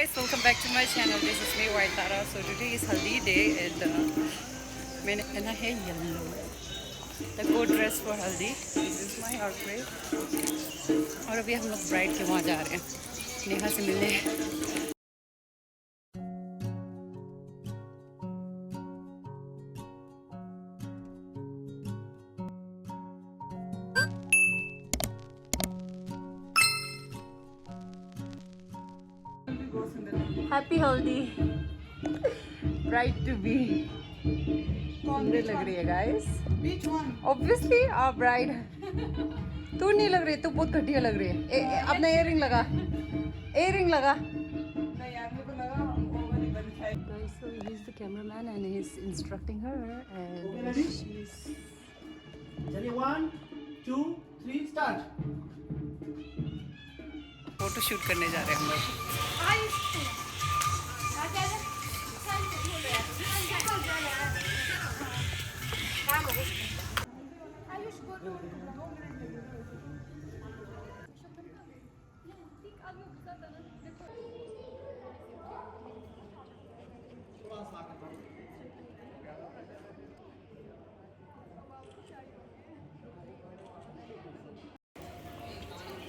guys, welcome back to my channel. This is me, White Tara. So today is Haldi day and मैंने पहना है yellow. The coat dress for Haldi. This is my outfit. और अभी हम लोग bride के वहाँ जा रहे हैं नेहा से मिलने. Happy Haldi. Bride to be. सुंदर लग रही है guys. Which one? Obviously our bride. तू नहीं लग रही, तू बहुत घटिया लग रही है. अपना earring लगा. Earring लगा. नहीं यार मेरे को लगा वो वाली बंद है. Guys, so he's the cameraman and he's instructing her and she's. चलिए 1, 2, 3 स्टार्ट. फोटो शूट करने जा रहे हैं हम लोग.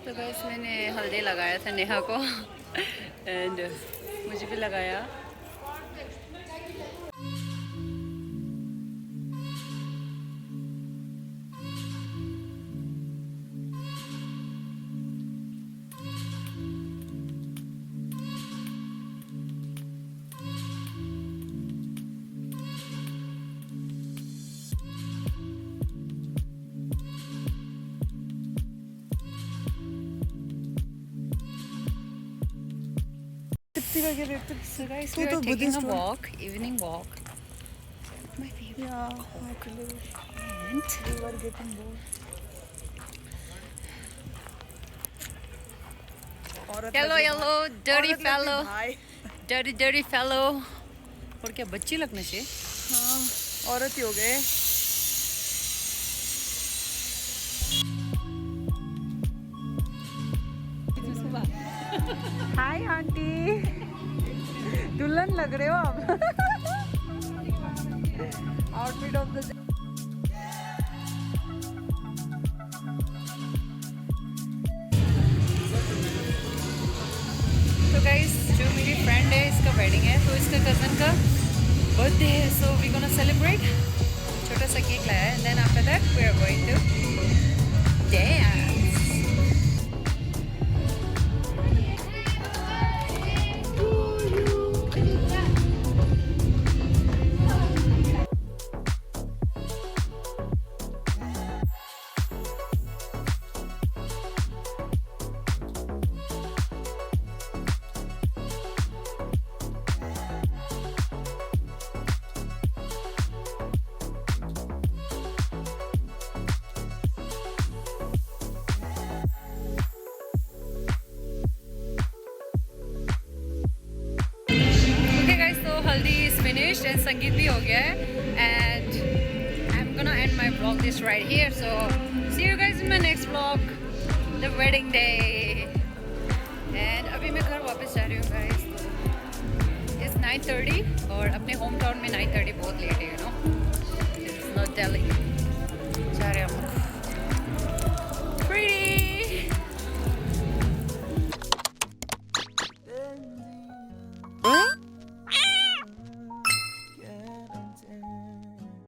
तो गाइस मैंने हल्दी लगाया था नेहा को एंड मुझे भी लगाया. So guys, we are taking a walk, evening walk. My favorite. Yeah, And we were getting bored. yellow, dirty fellow, भाई. dirty fellow. और क्या बच्ची लगना चाहिए? हाँ, औरत ही हो गए. हाय आंटी, दुल्हन लग रहे हो आप. आउटफिट ऑफ द तो गाइस जो मेरी फ्रेंड है इसका वेडिंग है तो इसका कज़न का बर्थडे है. So we gonna celebrate. छोटा सा केक लाया है and then after that we are going to dance. Haldi is finished and संगीत भी हो गया है and I'm gonna end my vlog this right here. So see you guys in my next vlog, the wedding day. And अभी मैं घर वापस जा रही हूँ guys. It's 9:30 और अपने होम टाउन में 9:30 बहुत लेट है, you know. It's not Delhi. जा रहे हैं हम लोग. Pretty.